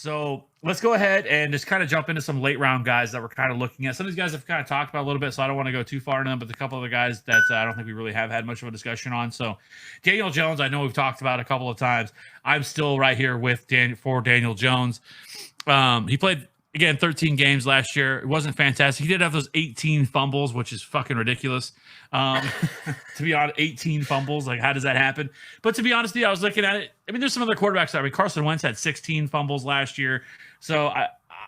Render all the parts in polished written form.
So let's go ahead and just kind of jump into some late round guys that we're kind of looking at. Some of these guys have kind of talked about a little bit, so I don't want to go too far into them, but a couple of the guys that I don't think we really have had much of a discussion on. So Daniel Jones, I know we've talked about a couple of times. I'm still right here with Daniel Jones. He played, again, 13 games last year. It wasn't fantastic. He did have those 18 fumbles, which is fucking ridiculous. To be honest, 18 fumbles. Like, how does that happen? But to be honest with you, I was looking at it. I mean, there's some other quarterbacks. I mean, Carson Wentz had 16 fumbles last year. So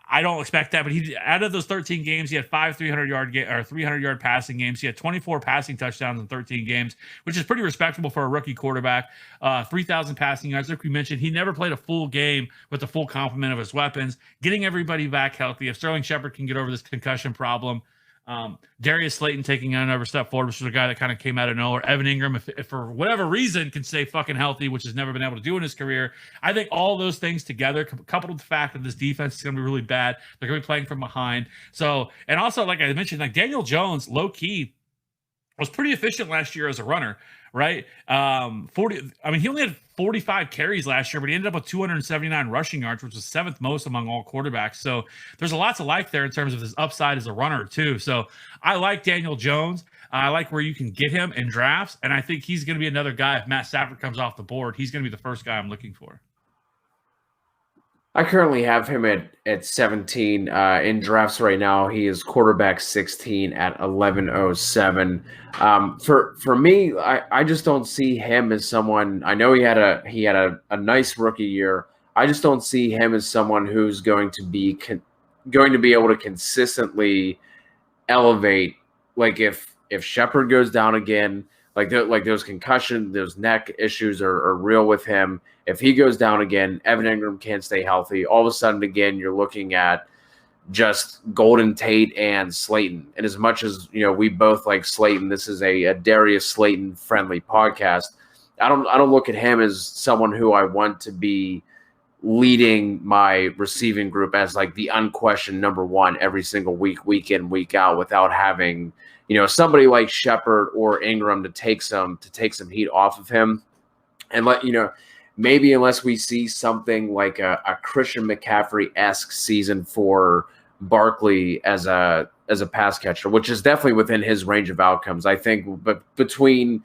I don't expect that. But he, out of those 13 games, he had 5 300-yard passing games. He had 24 passing touchdowns in 13 games, which is pretty respectable for a rookie quarterback. 3,000 passing yards. Like we mentioned, he never played a full game with the full complement of his weapons. Getting everybody back healthy. If Sterling Shepard can get over this concussion problem, Darius Slayton taking another step forward, which was a guy that kind of came out of nowhere. Evan Ingram, if for whatever reason can stay fucking healthy, which has never been able to do in his career. I think all those things together, coupled with the fact that this defense is going to be really bad, they're going to be playing from behind. So, and also, like I mentioned, like Daniel Jones, low key, was pretty efficient last year as a runner, right? He only had 45 carries last year, but he ended up with 279 rushing yards, which was seventh most among all quarterbacks. So there's a lot to like there in terms of his upside as a runner too. So I like Daniel Jones. I like where you can get him in drafts, and I think he's going to be another guy. If Matt Stafford comes off the board, he's going to be the first guy I'm looking for. I currently have him at 17 in drafts right now. He is quarterback 16 at 1107. For me, I just don't see him as someone. I know he had a nice rookie year. I just don't see him as someone who's going to be able to consistently elevate. Like if Shepard goes down again, like those concussion, those neck issues are real with him. If he goes down again, Evan Ingram can't stay healthy. All of a sudden, again, you're looking at just Golden Tate and Slayton. And as much as we both like Slayton, this is a Darius Slayton friendly podcast. I don't look at him as someone who I want to be leading my receiving group as like the unquestioned number one every single week in, week out, without having somebody like Shepard or Ingram to take some heat off of him. And maybe unless we see something like a Christian McCaffrey-esque season for Barkley as a pass catcher, which is definitely within his range of outcomes. I think, but between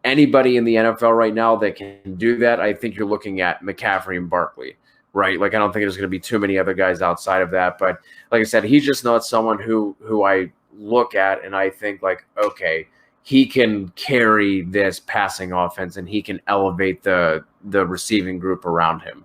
anybody in the NFL right now that can do that, I think you're looking at McCaffrey and Barkley, right? Like, I don't think there's going to be too many other guys outside of that. But like I said, he's just not someone who I look at and I think like, okay, he can carry this passing offense and he can elevate the receiving group around him.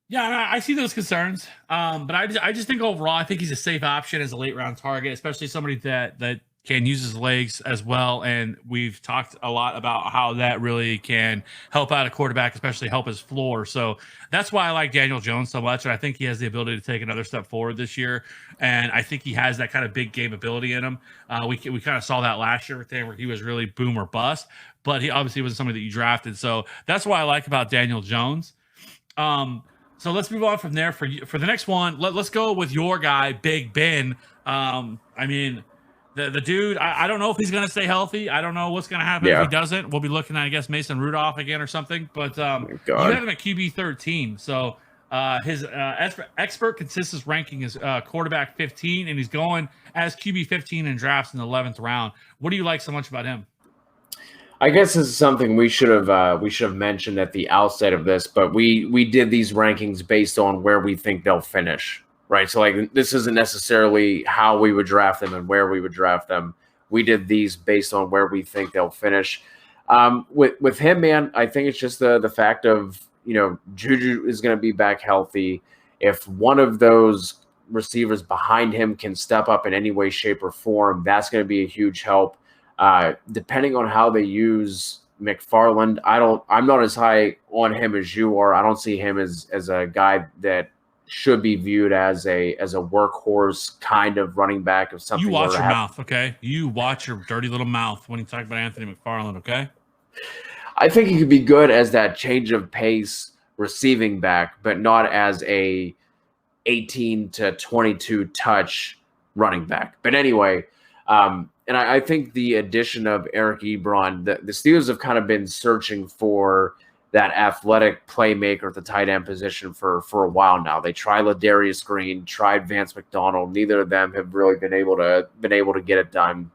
Yeah, I see those concerns. But I just think overall, I think he's a safe option as a late round target, especially somebody that can use his legs as well. And we've talked a lot about how that really can help out a quarterback, especially help his floor. So that's why I like Daniel Jones so much. And I think he has the ability to take another step forward this year. And I think he has that kind of big game ability in him. We kind of saw that last year with him where he was really boom or bust, but he obviously wasn't somebody that you drafted. So that's what I like about Daniel Jones. So let's move on from there for the next one. Let's go with your guy, Big Ben. The dude, I don't know if he's going to stay healthy. I don't know what's going to happen if he doesn't. We'll be looking at, I guess, Mason Rudolph again or something. But you have him at QB 13. So his expert consensus ranking is quarterback 15, and he's going as QB 15 in drafts in the 11th round. What do you like so much about him? I guess this is something we should have mentioned at the outset of this, but we did these rankings based on where we think they'll finish. Right. So like this isn't necessarily how we would draft them and where we would draft them. We did these based on where we think they'll finish. With him, man, I think it's just the fact of, Juju is going to be back healthy. If one of those receivers behind him can step up in any way, shape, or form, that's going to be a huge help. Depending on how they use McFarland, I'm not as high on him as you are. I don't see him as a guy that should be viewed as a workhorse kind of running back of something. You watch your mouth, okay? You watch your dirty little mouth when you talk about Anthony McFarland, okay? I think he could be good as that change of pace receiving back, but not as a 18 to 22 touch running back. But anyway, and I think the addition of Eric Ebron, the Steelers have kind of been searching for that athletic playmaker at the tight end position for a while now. They tried Ladarius Green, tried Vance McDonald. Neither of them have really been able to get it done.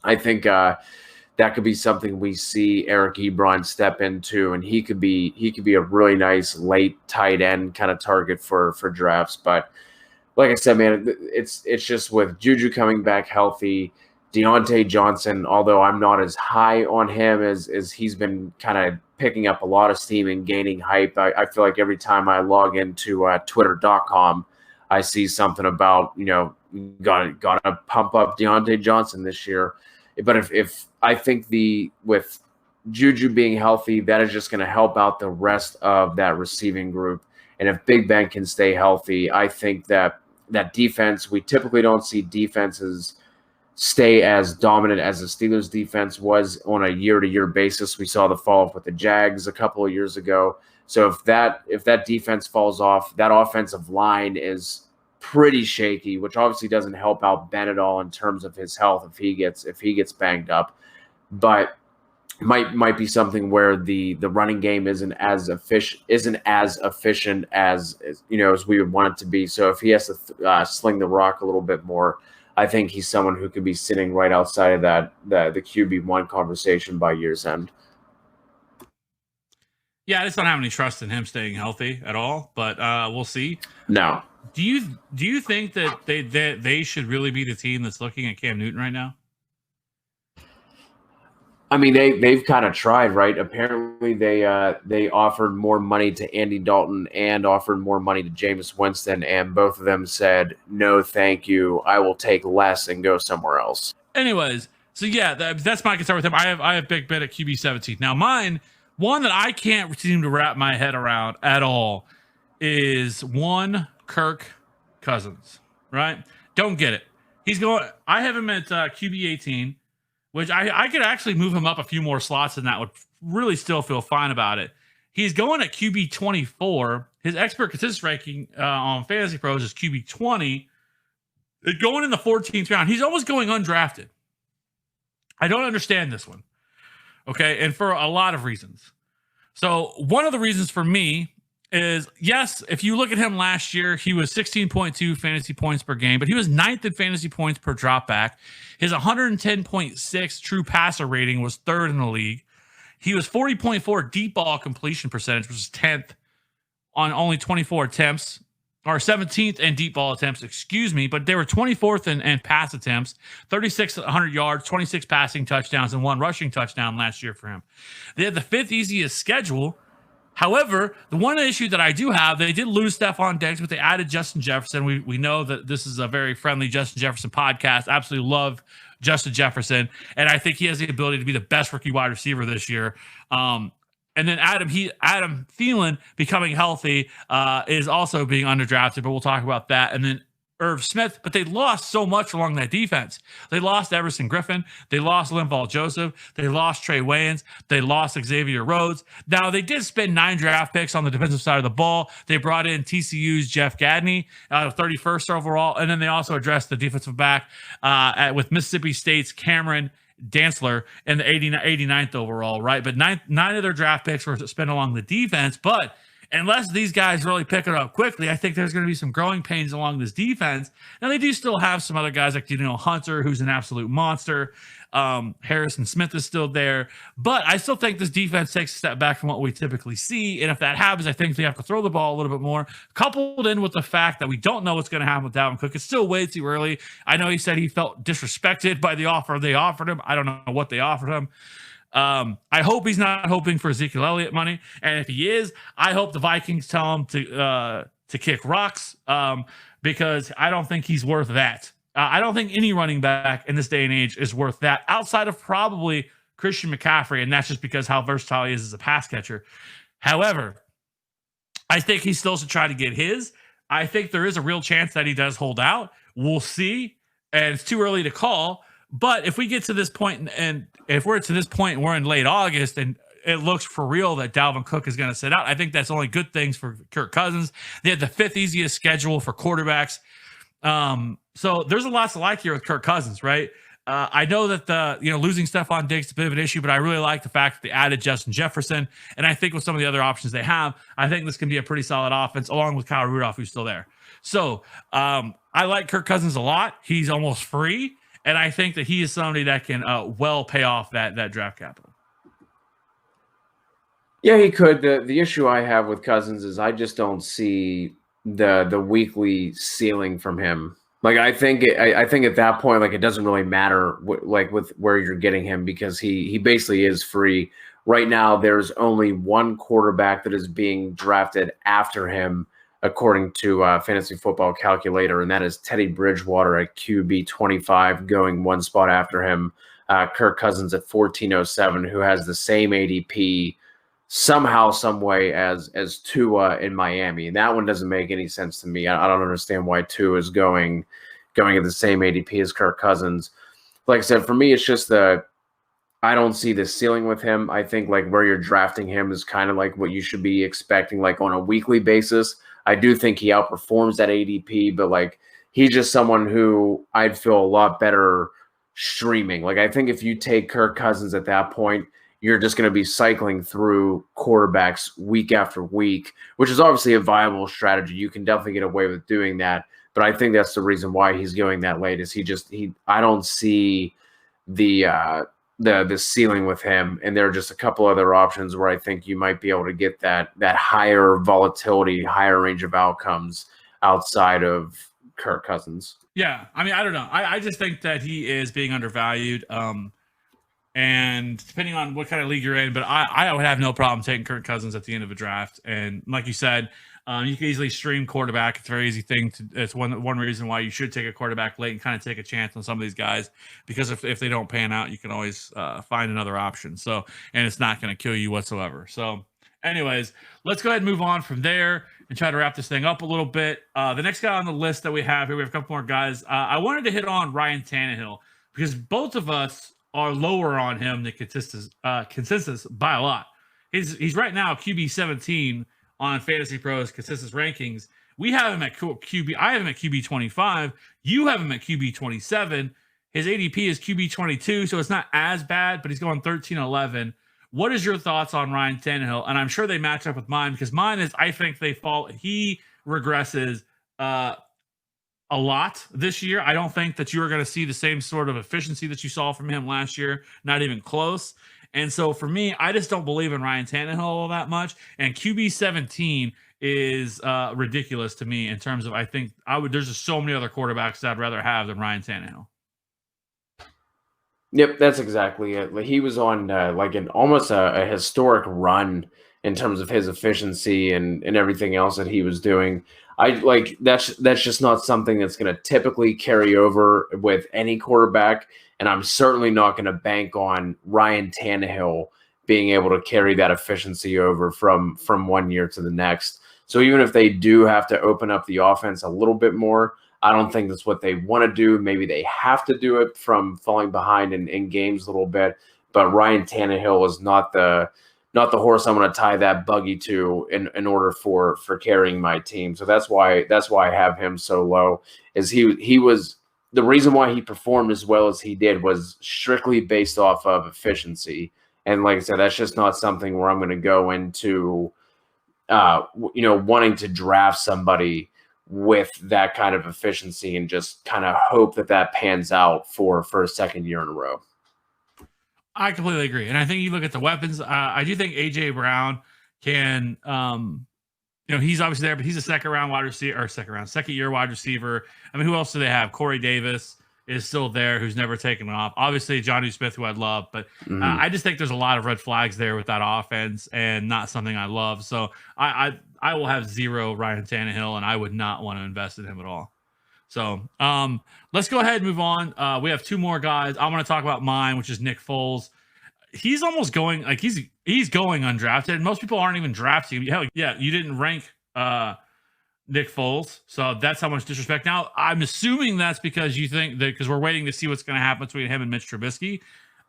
I think that could be something we see Eric Ebron step into, and he could be a really nice late tight end kind of target for drafts. But like I said, man, it's just with Juju coming back healthy, Deontay Johnson, although I'm not as high on him as he's been kind of picking up a lot of steam and gaining hype. I feel like every time I log into twitter.com, I see something about, gotta pump up Deontay Johnson this year. But if I think with Juju being healthy, that is just going to help out the rest of that receiving group. And if Big Ben can stay healthy, I think that defense, we typically don't see defenses stay as dominant as the Steelers defense was on a year-to-year basis. We saw the fall off with the Jags a couple of years ago. So if that defense falls off, that offensive line is pretty shaky, which obviously doesn't help out Ben at all in terms of his health if he gets banged up. But might be something where the running game isn't as efficient as we would want it to be. So if he has to sling the rock a little bit more, I think he's someone who could be sitting right outside of the QB1 conversation by year's end. Yeah, I just don't have any trust in him staying healthy at all, but we'll see. No. Do you think that they should really be the team that's looking at Cam Newton right now? I mean, they've kind of tried, right? Apparently, they offered more money to Andy Dalton and offered more money to Jameis Winston, and both of them said, "No, thank you. I will take less and go somewhere else." Anyways, so yeah, that's my concern with him. I have Big Ben at QB 17. Now, one that I can't seem to wrap my head around at all is Kirk Cousins. Right? Don't get it. I have him at QB 18. Which I could actually move him up a few more slots, and that would really still feel fine about it. He's going at QB 24. His expert consensus ranking on Fantasy Pros is QB 20. Going in the 14th round. He's almost going undrafted. I don't understand this one. Okay, and for a lot of reasons. So one of the reasons for me is, yes, if you look at him last year, he was 16.2 fantasy points per game, but he was 9th in fantasy points per dropback. His 110.6 true passer rating was 3rd in the league. He was 40.4 deep ball completion percentage, which is 10th on only 24 attempts, or 17th in deep ball attempts, but they were 24th in pass attempts, 3,600 yards, 26 passing touchdowns, and 1 rushing touchdown last year for him. They had the 5th easiest schedule. However, the one issue that I do have, they did lose Stephon Diggs, but they added Justin Jefferson. We know that this is a very friendly Justin Jefferson podcast. Absolutely love Justin Jefferson, and I think he has the ability to be the best rookie wide receiver this year. And then Adam Thielen becoming healthy is also being underdrafted, but we'll talk about that. And then Irv Smith, but they lost so much along that defense. They lost Everson Griffin. They lost Linval Joseph. They lost Trey Wayans. They lost Xavier Rhodes. Now, they did spend 9 draft picks on the defensive side of the ball. They brought in TCU's Jeff Gadney, 31st overall, and then they also addressed the defensive back with Mississippi State's Cameron Dantzler in the 89th overall, right? But nine of their draft picks were spent along the defense, but unless these guys really pick it up quickly, I think there's going to be some growing pains along this defense. Now, they do still have some other guys like, Hunter, who's an absolute monster. Harrison Smith is still there. But I still think this defense takes a step back from what we typically see. And if that happens, I think they have to throw the ball a little bit more, coupled in with the fact that we don't know what's going to happen with Dalvin Cook. It's still way too early. I know he said he felt disrespected by the offer they offered him. I don't know what they offered him. I hope he's not hoping for Ezekiel Elliott money, and if he is, I hope the Vikings tell him to kick rocks, because I don't think he's worth that. I don't think any running back in this day and age is worth that, outside of probably Christian McCaffrey, and that's just because how versatile he is as a pass catcher. However, I think he still should try to get his. I think there is a real chance that he does hold out. We'll see, and it's too early to call. But if we get to this point, and if we're to this point and we're in late August and it looks for real that Dalvin Cook is going to sit out, I think that's only good things for Kirk Cousins. They had the 5th easiest schedule for quarterbacks. So there's a lot to like here with Kirk Cousins, right? I know that the losing Stephon Diggs is a bit of an issue, but I really like the fact that they added Justin Jefferson, and I think with some of the other options they have, I think this can be a pretty solid offense along with Kyle Rudolph, who's still there. So I like Kirk Cousins a lot. He's almost free, and I think that he is somebody that can well pay off that draft capital. Yeah, he could. The issue I have with Cousins is I just don't see the weekly ceiling from him. Like I think at that point, like it doesn't really matter like with where you're getting him because he basically is free right now. There's only one quarterback that is being drafted after him, according to Fantasy Football Calculator, and that is Teddy Bridgewater at QB 25, going one spot after him. Kirk Cousins at 1407, who has the same ADP somehow, some way as Tua in Miami. And that one doesn't make any sense to me. I don't understand why Tua is going at the same ADP as Kirk Cousins. Like I said, for me, it's just I don't see the ceiling with him. I think like where you're drafting him is kind of like what you should be expecting, like on a weekly basis. I do think he outperforms that ADP, but like he's just someone who I'd feel a lot better streaming. Like I think if you take Kirk Cousins at that point, you're just going to be cycling through quarterbacks week after week, which is obviously a viable strategy. You can definitely get away with doing that. But I think that's the reason why he's going that late is I don't see the ceiling with him. And there are just a couple other options where I think you might be able to get that higher volatility, higher range of outcomes outside of Kirk Cousins. Yeah. I mean, I don't know. I just think that he is being undervalued. And depending on what kind of league you're in, but I would have no problem taking Kirk Cousins at the end of a draft. And like you said, you can easily stream quarterback. It's a very easy thing. It's one reason why you should take a quarterback late and kind of take a chance on some of these guys, because if they don't pan out, you can always find another option. So, and it's not going to kill you whatsoever. So anyways, let's go ahead and move on from there and try to wrap this thing up a little bit. The next guy on the list that we have here, we have a couple more guys. I wanted to hit on Ryan Tannehill because both of us are lower on him than consensus by a lot. He's right now QB 17 on Fantasy Pros consensus rankings. We have him at QB. I have him at QB 25. You have him at QB 27. His ADP is QB 22, so it's not as bad, but he's going 13-11. What is your thoughts on Ryan Tannehill? And I'm sure they match up with mine because mine is I think he regresses a lot this year. I don't think that you are going to see the same sort of efficiency that you saw from him last year, not even close. And so for me, I just don't believe in Ryan Tannehill all that much. And QB 17 is ridiculous to me in terms of there's just so many other quarterbacks that I'd rather have than Ryan Tannehill. Yep, that's exactly it. Like he was on like almost a historic run in terms of his efficiency and everything else that he was doing. That's just not something that's going to typically carry over with any quarterback. And I'm certainly not going to bank on Ryan Tannehill being able to carry that efficiency over from 1 year to the next. So even if they do have to open up the offense a little bit more, I don't think that's what they want to do. Maybe they have to do it from falling behind in games a little bit. But Ryan Tannehill is not the horse I'm going to tie that buggy to in order for carrying my team. So that's why I have him so low. Is he was the reason why he performed as well as he did was strictly based off of efficiency. And like I said, that's just not something where I'm going to go into wanting to draft somebody with that kind of efficiency and just kind of hope that pans out for a second year in a row. I completely agree. And I think you look at the weapons. I do think A.J. Brown can, he's obviously there, but he's a second year wide receiver. I mean, who else do they have? Corey Davis is still there, who's never taken off. Obviously, Jonnu Smith, who I'd love. But I just think there's a lot of red flags there with that offense and not something I love. So I will have zero Ryan Tannehill, and I would not want to invest in him at all. So let's go ahead and move on. We have two more guys. I'm going to talk about mine, which is Nick Foles. He's almost going like he's going undrafted. Most people aren't even drafting him. Hell, yeah, you didn't rank Nick Foles, so that's how much disrespect. Now I'm assuming that's because you think that because we're waiting to see what's going to happen between him and Mitch Trubisky.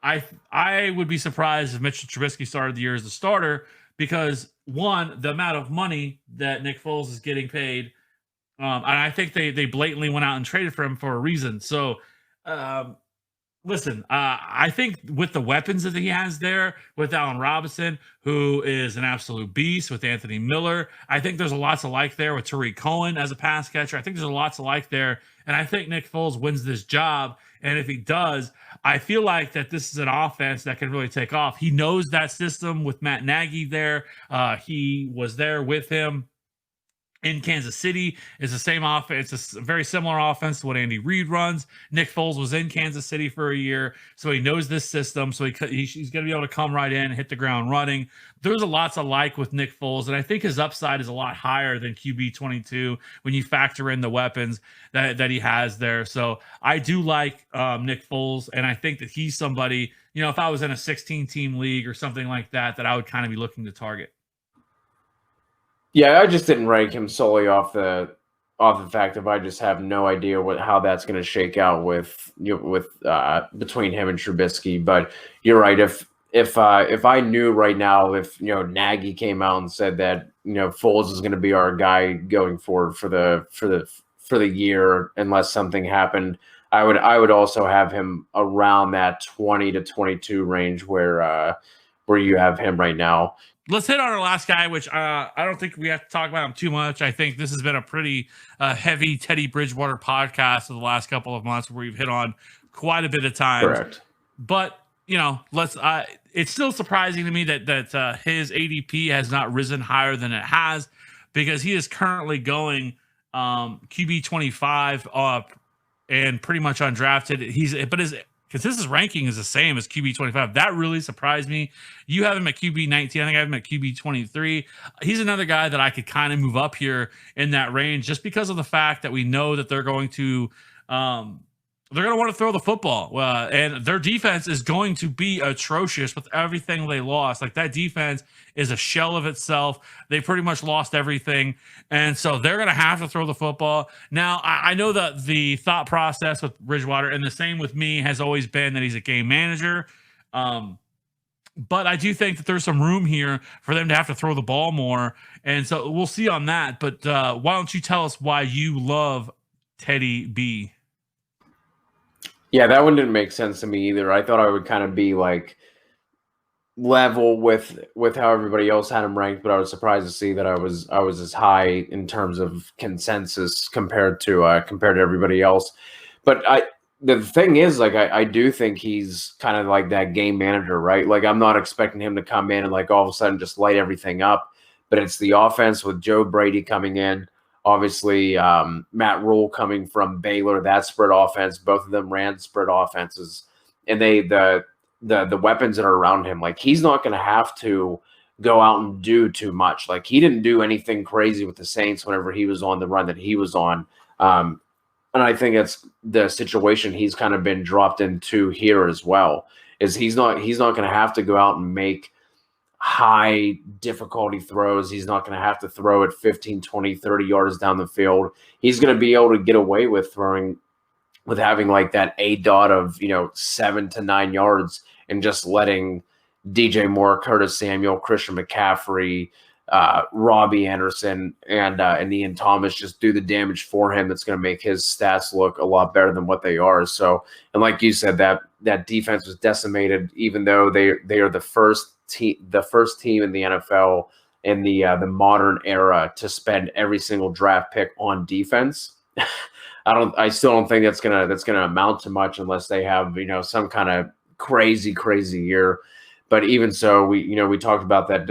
I would be surprised if Mitch Trubisky started the year as the starter because one, the amount of money that Nick Foles is getting paid. And I think they blatantly went out and traded for him for a reason. So Listen, I think with the weapons that he has there, with Allen Robinson, who is an absolute beast, with Anthony Miller, I think there's a lot to like there with Tariq Cohen as a pass catcher. I think there's a lot to like there, and I think Nick Foles wins this job. And if he does, I feel like that this is an offense that can really take off. He knows that system with Matt Nagy there. He was there with him in Kansas City. Is the same offense. It's a very similar offense to what Andy Reid runs. Nick Foles was in Kansas City for a year, so he knows this system. So he's going to be able to come right in and hit the ground running. There's a lot to like with Nick Foles, and I think his upside is a lot higher than QB 22 when you factor in the weapons that he has there. So I do like Nick Foles, and I think that he's somebody, if I was in a 16-team league or something like that, that I would kind of be looking to target. Yeah, I just didn't rank him solely off the fact of I just have no idea how that's going to shake out with between him and Trubisky. But you're right. If I knew right now, if Nagy came out and said that Foles is going to be our guy going forward for the year unless something happened, I would also have him around that 20 to 22 range where you have him right now. Let's hit on our last guy, which I don't think we have to talk about him too much. I think this has been a pretty heavy Teddy Bridgewater podcast for the last couple of months where we've hit on quite a bit of times. Correct. But, it's still surprising to me that his ADP has not risen higher than it has, because he is currently going QB 25 up and pretty much undrafted. But his consensus ranking is the same as QB 25. That really surprised me. You have him at QB 19. I think I have him at QB 23. He's another guy that I could kind of move up here in that range just because of the fact that we know that they're going to want to throw the football. And their defense is going to be atrocious with everything they lost. Like, that defense is a shell of itself. They pretty much lost everything. And so they're going to have to throw the football. Now, I know that the thought process with Bridgewater, and the same with me, has always been that he's a game manager. But I do think that there's some room here for them to have to throw the ball more. And so we'll see on that. But why don't you tell us why you love Teddy B? Yeah, that one didn't make sense to me either. I thought I would kind of be like level with how everybody else had him ranked, but I was surprised to see that I was as high in terms of consensus compared to everybody else. But the thing is, like, I do think he's kind of like that game manager, right? Like, I'm not expecting him to come in and like all of a sudden just light everything up, but it's the offense with Joe Brady coming in. Obviously, Matt Rule coming from Baylor, that spread offense. Both of them ran spread offenses, and the weapons that are around him. Like, he's not going to have to go out and do too much. Like, he didn't do anything crazy with the Saints whenever he was on the run that he was on. And I think it's the situation he's kind of been dropped into here as well. Is he's not going to have to go out and make high difficulty throws. He's not going to have to throw it 15, 20, 30 yards down the field. He's going to be able to get away with having like that A dot of 7 to 9 yards and just letting DJ Moore, Curtis Samuel, Christian McCaffrey, Robbie Anderson, and Ian Thomas just do the damage for him. That's going to make his stats look a lot better than what they are. So, and like you said, that defense was decimated, even though they are the first team in the NFL in the modern era to spend every single draft pick on defense. I still don't think that's gonna amount to much unless they have some kind of crazy year. But even so, we talked about that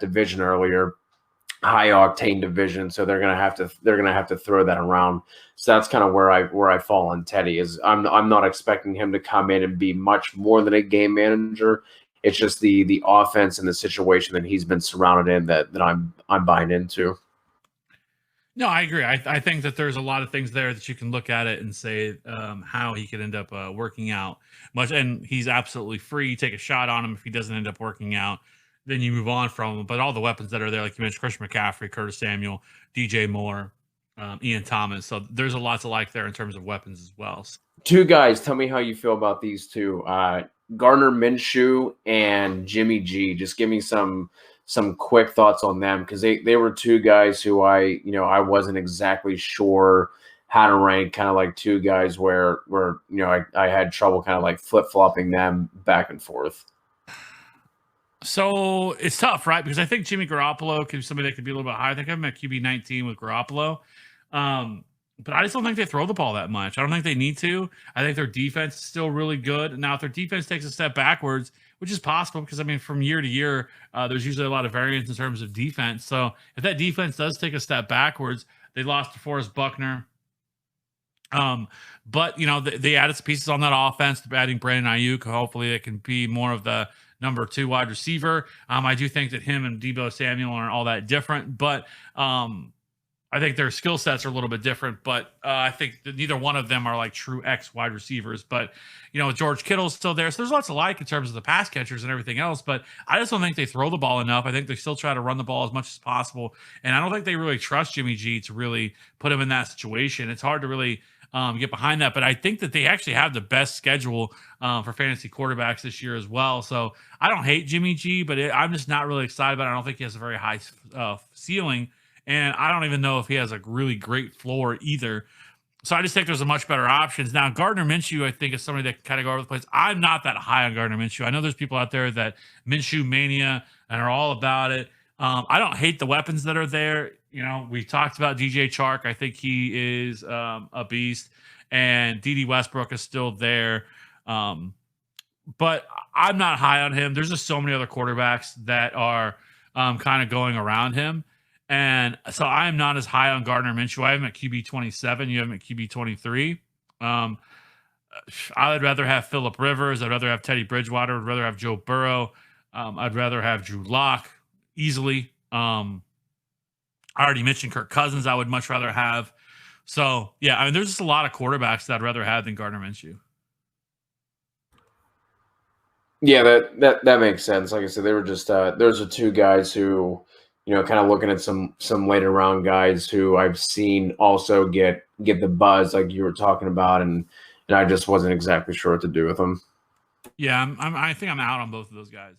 division earlier, high octane division. So they're gonna have to throw that around. So that's kind of where I fall on Teddy. Is I'm not expecting him to come in and be much more than a game manager. It's just the offense and the situation that he's been surrounded in that I'm buying into. No, I agree. I think that there's a lot of things there that you can look at it and say how he could end up working out much. And he's absolutely free. Take a shot on him. If he doesn't end up working out, then you move on from him. But all the weapons that are there, like you mentioned, Christian McCaffrey, Curtis Samuel, DJ Moore, Ian Thomas. So there's a lot to like there in terms of weapons as well. Two guys, tell me how you feel about these two. Gardner Minshew and Jimmy G. Just give me some quick thoughts on them, because they were two guys who I wasn't exactly sure how to rank kind of like two guys where I had trouble kind of like flip-flopping them back and forth. So it's tough, right? Because I think Jimmy Garoppolo could be somebody that could be a little bit higher. I think I'm at QB 19 with Garoppolo. But I just don't think they throw the ball that much. I don't think they need to. I think their defense is still really good. Now, if their defense takes a step backwards, which is possible because, I mean, from year to year, there's usually a lot of variance in terms of defense. So if that defense does take a step backwards, they lost to Forrest Buckner. But, they added some pieces on that offense, adding Brandon Ayuk. Hopefully it can be more of the number 2 wide receiver. I do think that him and Deebo Samuel aren't all that different, but I think their skill sets are a little bit different, but I think that neither one of them are like true X wide receivers. But, George Kittle's still there. So there's lots of like in terms of the pass catchers and everything else, but I just don't think they throw the ball enough. I think they still try to run the ball as much as possible. And I don't think they really trust Jimmy G to really put him in that situation. It's hard to really get behind that, but I think that they actually have the best schedule for fantasy quarterbacks this year as well. So I don't hate Jimmy G, but I'm just not really excited about it. I don't think he has a very high ceiling, and I don't even know if he has a really great floor either. So I just think there's a much better options. Now, Gardner Minshew, I think, is somebody that can kind of go over the place. I'm not that high on Gardner Minshew. I know there's people out there that Minshew mania and are all about it. I don't hate the weapons that are there. We talked about DJ Chark. I think he is a beast, and D.D. Westbrook is still there. But I'm not high on him. There's just so many other quarterbacks that are kind of going around him. And so I am not as high on Gardner Minshew. I have him at QB 27. You have him at QB 23. I would rather have Phillip Rivers. I'd rather have Teddy Bridgewater. I'd rather have Joe Burrow. I'd rather have Drew Lock easily. I already mentioned Kirk Cousins. I would much rather have. So, yeah, I mean, there's just a lot of quarterbacks that I'd rather have than Gardner Minshew. Yeah, that makes sense. Like I said, they were just those are two guys who, kind of looking at some later round guys who I've seen also get the buzz like you were talking about, and I just wasn't exactly sure what to do with them. Yeah, I think I'm out on both of those guys.